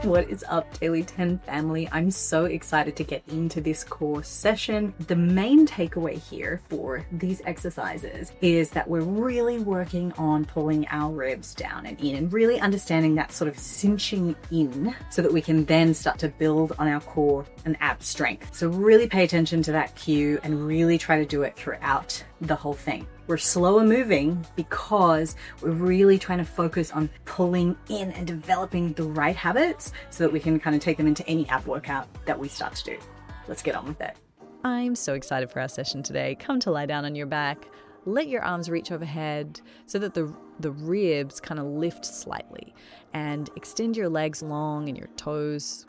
What is up, Daily 10 family? I'm so excited to get into this core session. The main takeaway here for these exercises is that we're really working on pulling our ribs down and in and really understanding that sort of cinching in so that we can then start to build on our core and ab strength. So really pay attention to that cue and really try to do it throughout the whole thing. We're slower moving because we're really trying to focus on pulling in and developing the right habits so that we can kind of take them into any ab workout that we start to do. Let's get on with it. I'm so excited for our session today. Come to lie down on your back. Let your arms reach overhead so that the ribs kind of lift slightly, and extend your legs long and your toes.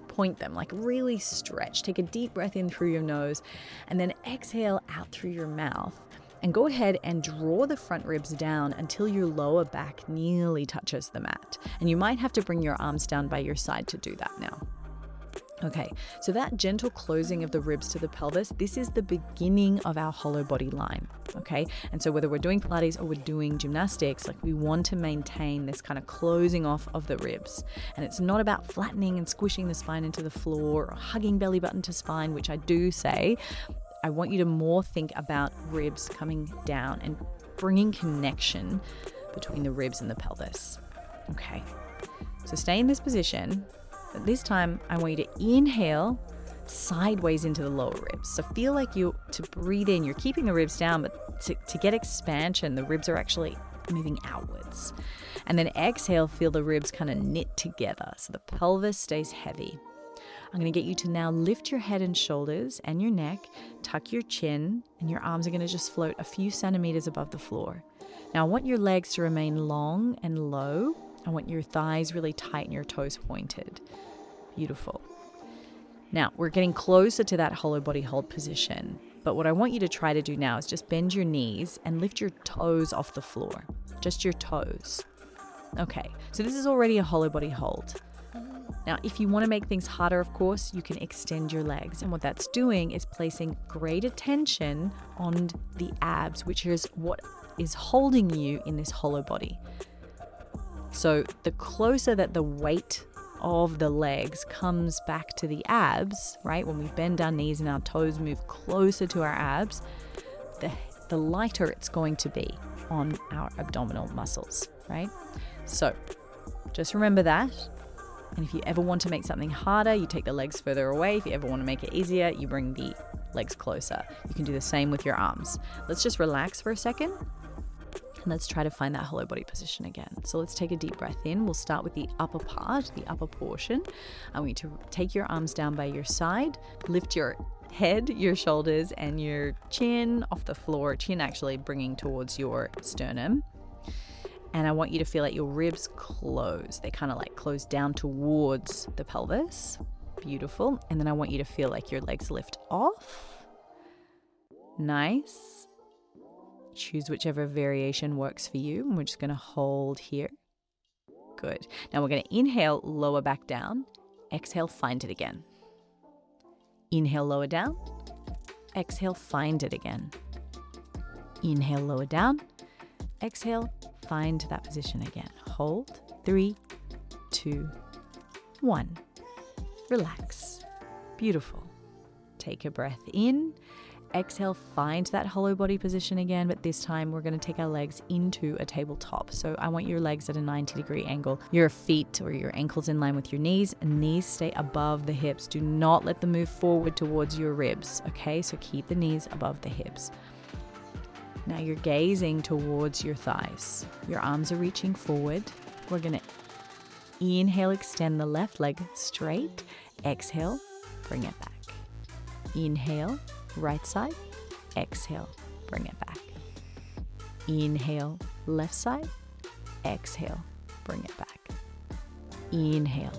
Point them, like really stretch. Take a deep breath in through your nose and then exhale out through your mouth. And go ahead and draw the front ribs down until your lower back nearly touches the mat. And you might have to bring your arms down by your side to do that now. Okay, so that gentle closing of the ribs to the pelvis, this is the beginning of our hollow body line, okay? And so whether we're doing Pilates or we're doing gymnastics, like we want to maintain this kind of closing off of the ribs. And it's not about flattening and squishing the spine into the floor or hugging belly button to spine, which I do say. I want you to more think about ribs coming down and bringing connection between the ribs and the pelvis. Okay, so stay in this position. But this time, I want you to inhale sideways into the lower ribs. So feel like to breathe in, you're keeping the ribs down, but to get expansion, the ribs are actually moving outwards. And then exhale, feel the ribs kind of knit together so the pelvis stays heavy. I'm going to get you to now lift your head and shoulders and your neck, tuck your chin, and your arms are going to just float a few centimeters above the floor. Now I want your legs to remain long and low. I want your thighs really tight and your toes pointed. Beautiful. Now we're getting closer to that hollow body hold position, but what I want you to try to do now is just bend your knees and lift your toes off the floor. Just your toes. Okay, so this is already a hollow body hold. Now, if you want to make things harder, of course, you can extend your legs. And what that's doing is placing great attention on the abs, which is what is holding you in this hollow body. So the closer that the weight of the legs comes back to the abs, right? When we bend our knees and our toes move closer to our abs, the lighter it's going to be on our abdominal muscles, right? So just remember that. And if you ever want to make something harder, you take the legs further away. If you ever want to make it easier, you bring the legs closer. You can do the same with your arms. Let's just relax for a second. And let's try to find that hollow body position again. So let's take a deep breath in. We'll start with the upper part, the upper portion. I want you to take your arms down by your side. Lift your head, your shoulders, and your chin off the floor. Chin actually bringing towards your sternum. And I want you to feel like your ribs close. They kind of like close down towards the pelvis. Beautiful. And then I want you to feel like your legs lift off. Nice. Choose whichever variation works for you. And we're just going to hold here. Good. Now we're going to inhale, lower back down. Exhale, find it again. Inhale, lower down. Exhale, find it again. Inhale, lower down. Exhale, find that position again. Hold. 3, 2, 1. Relax. Beautiful. Take a breath in. Exhale, find that hollow body position again, but this time we're going to take our legs into a tabletop. So I want your legs at a 90-degree angle. Your feet or your ankles in line with your knees, and knees stay above the hips. Do not let them move forward towards your ribs, okay? So keep the knees above the hips. Now you're gazing towards your thighs. Your arms are reaching forward. We're going to inhale, extend the left leg straight. Exhale, bring it back. Inhale, right side. Exhale, bring it back. Inhale, left side. Exhale, bring it back. Inhale.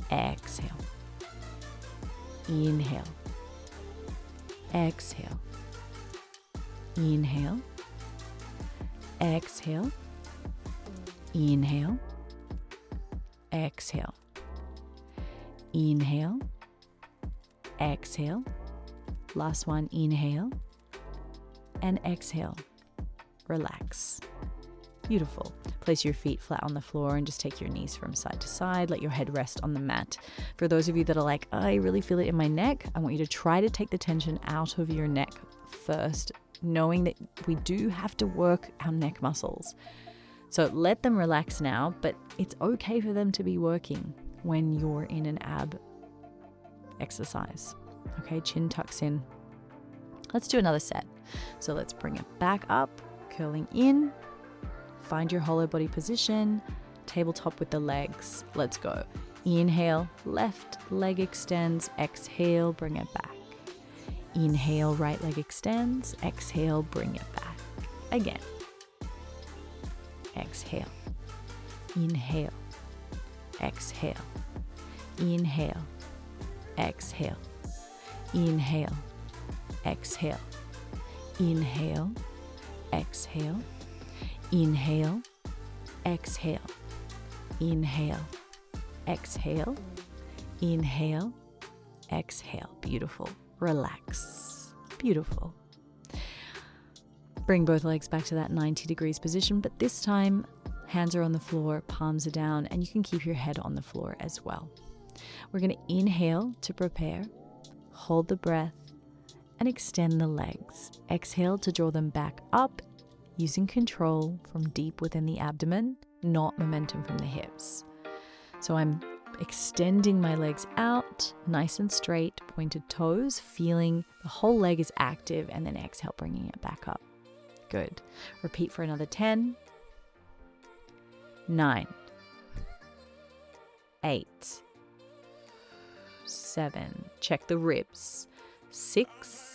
Exhale. Inhale. Exhale. Inhale, exhale, inhale, exhale, inhale, exhale. Last one, inhale and exhale. Relax. Beautiful. Place your feet flat on the floor and just take your knees from side to side. Let your head rest on the mat. For those of you that are like, oh, I really feel it in my neck, I want you to try to take the tension out of your neck first, knowing that we do have to work our neck muscles. So let them relax now, but it's okay for them to be working when you're in an ab exercise. Okay, chin tucks in. Let's do another set. So let's bring it back up, curling in. Find your hollow body position, tabletop with the legs. Let's go. Inhale, left leg extends. Exhale, bring it back. Inhale, right leg extends. Exhale, bring it back. Again. Exhale. Inhale. Exhale. Inhale. Exhale. Inhale. Exhale. Inhale. Exhale. Inhale, exhale, inhale, exhale, inhale, exhale. Beautiful. Relax. Beautiful. Bring both legs back to that 90 degrees position, but this time hands are on the floor, palms are down, and you can keep your head on the floor as well. We're going to inhale to prepare, hold the breath, and extend the legs. Exhale to draw them back up, using control from deep within the abdomen, not momentum from the hips. So I'm extending my legs out, nice and straight, pointed toes, feeling the whole leg is active, and then exhale, bringing it back up. Good. Repeat for another 10, 9, 8, 7, check the ribs, 6,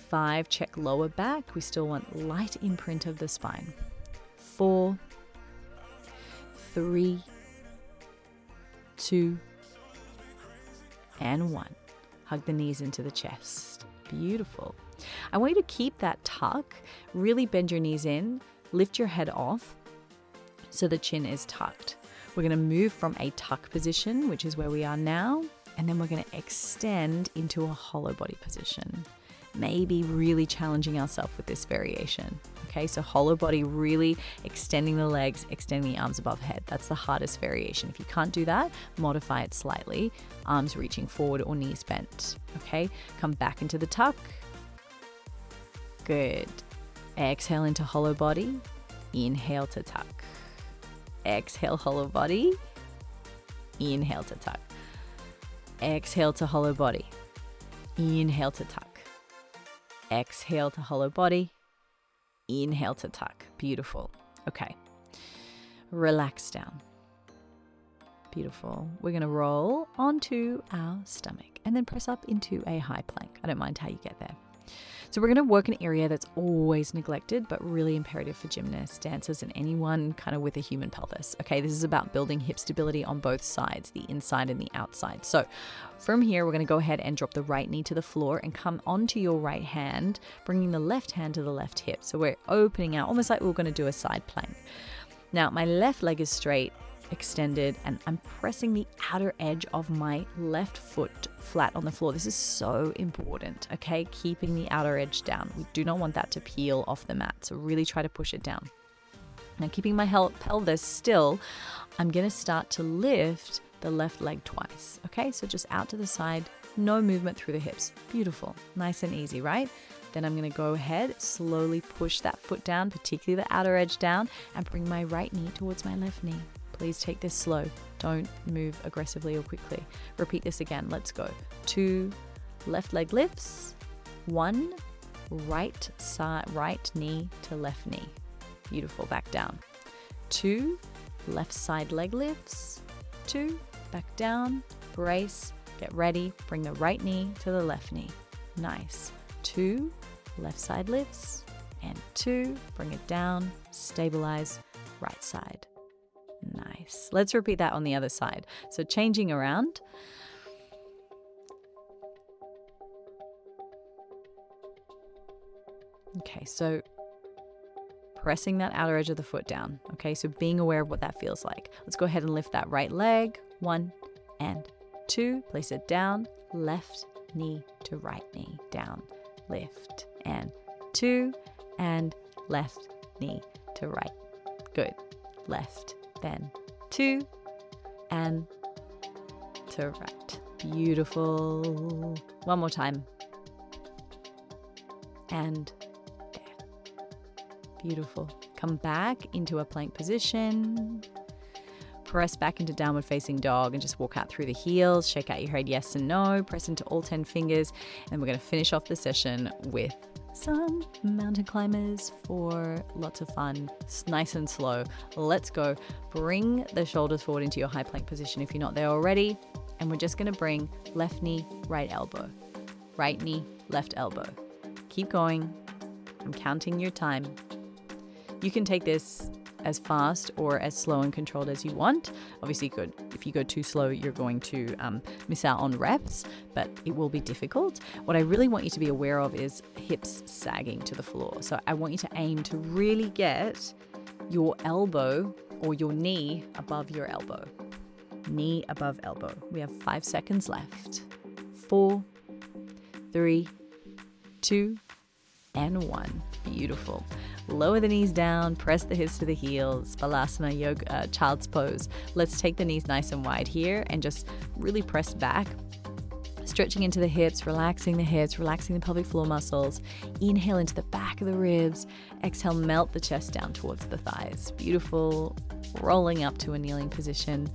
5, check lower back. We still want light imprint of the spine. 4, 3, 2, and 1. Hug the knees into the chest. Beautiful. I want you to keep that tuck. Really bend your knees in. Lift your head off so the chin is tucked. We're going to move from a tuck position, which is where we are now, and then we're going to extend into a hollow body position. Maybe really challenging ourselves with this variation. Okay, so hollow body, really extending the legs, extending the arms above head. That's the hardest variation. If you can't do that, modify it slightly. Arms reaching forward or knees bent. Okay, come back into the tuck. Good. Exhale into hollow body. Inhale to tuck. Exhale, hollow body. Inhale to tuck. Exhale to hollow body. Inhale to tuck. Exhale to hollow body. Inhale to tuck. Beautiful. Okay. Relax down. Beautiful. We're going to roll onto our stomach and then press up into a high plank. I don't mind how you get there. So we're going to work an area that's always neglected, but really imperative for gymnasts, dancers, and anyone kind of with a human pelvis. Okay, this is about building hip stability on both sides, the inside and the outside. So from here, we're going to go ahead and drop the right knee to the floor and come onto your right hand, bringing the left hand to the left hip. So we're opening out, almost like we're going to do a side plank. Now, my left leg is straight, extended, and I'm pressing the outer edge of my left foot flat on the floor. This is so important, okay? Keeping the outer edge down. We do not want that to peel off the mat, so really try to push it down. Now, keeping my pelvis still, I'm going to start to lift the left leg twice, okay? So just out to the side, no movement through the hips. Beautiful, nice and easy, right? Then I'm going to go ahead, slowly push that foot down, particularly the outer edge down, and bring my right knee towards my left knee. Please take this slow. Don't move aggressively or quickly. Repeat this again. Let's go. 2 left leg lifts. 1 right knee to left knee. Beautiful. Back down. 2 left side leg lifts. 2 back down. Brace. Get ready. Bring the right knee to the left knee. Nice. 2 left side lifts. And 2. Bring it down. Stabilize. Right side. Nice. Let's repeat that on the other side. So changing around. Okay, so pressing that outer edge of the foot down. Okay, so being aware of what that feels like. Let's go ahead and lift that right leg. 1 and 2. Place it down. Left knee to right knee. Down. Lift. And 2 and left knee to right. Good. Left, then 2, and to right. Beautiful. One more time. And there. Beautiful. Come back into a plank position. Press back into downward facing dog and just walk out through the heels. Shake out your head yes and no. Press into all 10 fingers. And we're going to finish off the session with some mountain climbers for lots of fun. It's nice and slow. Let's go. Bring the shoulders forward into your high plank position if you're not there already. And we're just going to bring left knee, right elbow. Right knee, left elbow. Keep going. I'm counting your time. You can take this as fast or as slow and controlled as you want. Obviously, if you go too slow, you're going to miss out on reps, but it will be difficult. What I really want you to be aware of is hips sagging to the floor. So I want you to aim to really get your elbow or your knee above your elbow. Knee above elbow. We have 5 seconds left. 4, 3, 2, and 1. Beautiful. Lower the knees down, press the hips to the heels. Balasana yoga, child's pose. Let's take the knees nice and wide here and just really press back. Stretching into the hips, relaxing the pelvic floor muscles. Inhale into the back of the ribs. Exhale, melt the chest down towards the thighs. Beautiful. Rolling up to a kneeling position.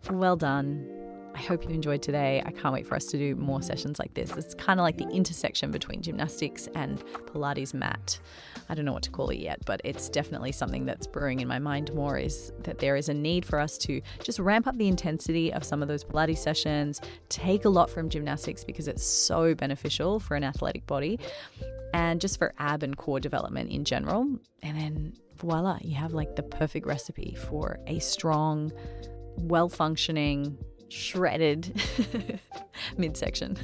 Well done. I hope you enjoyed today. I can't wait for us to do more sessions like this. It's kind of like the intersection between gymnastics and Pilates mat. I don't know what to call it yet, but it's definitely something that's brewing in my mind more, is that there is a need for us to just ramp up the intensity of some of those Pilates sessions, take a lot from gymnastics because it's so beneficial for an athletic body and just for ab and core development in general. And then voila, you have like the perfect recipe for a strong, well-functioning, shredded midsection.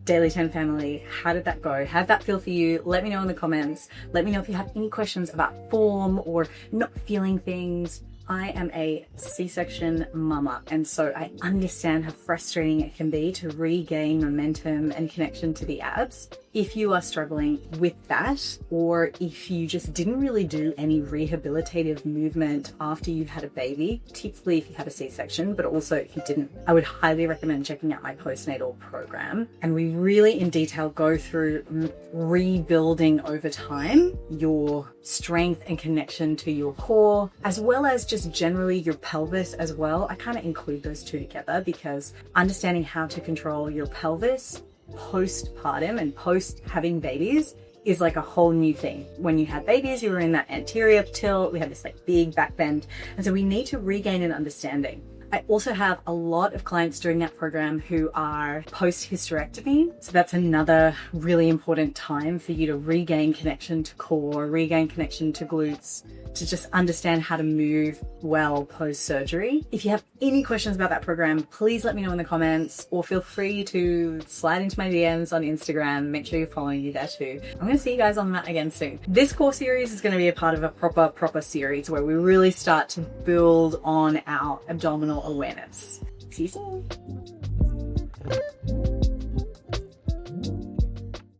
Daily 10 family, how did that go? How did that feel for you? Let me know in the comments. Let me know if you have any questions about form or not feeling things. I am a C-section mama, and so I understand how frustrating it can be to regain momentum and connection to the abs. If you are struggling with that, or if you just didn't really do any rehabilitative movement after you've had a baby, particularly if you had a C-section, but also if you didn't, I would highly recommend checking out my postnatal program. And we really in detail go through rebuilding over time your strength and connection to your core, as well as just generally your pelvis as well. I kind of include those two together because understanding how to control your pelvis postpartum and post having babies is like a whole new thing. When you had babies, you were in that anterior tilt, we had this like big back bend, and so we need to regain an understanding. I also have a lot of clients during that program who are post-hysterectomy. So that's another really important time for you to regain connection to core, regain connection to glutes, to just understand how to move well post-surgery. If you have any questions about that program, please let me know in the comments, or feel free to slide into my DMs on Instagram. Make sure you're following me there too. I'm going to see you guys on the mat again soon. This core series is going to be a part of a proper series where we really start to build on our abdominal awareness. See you soon.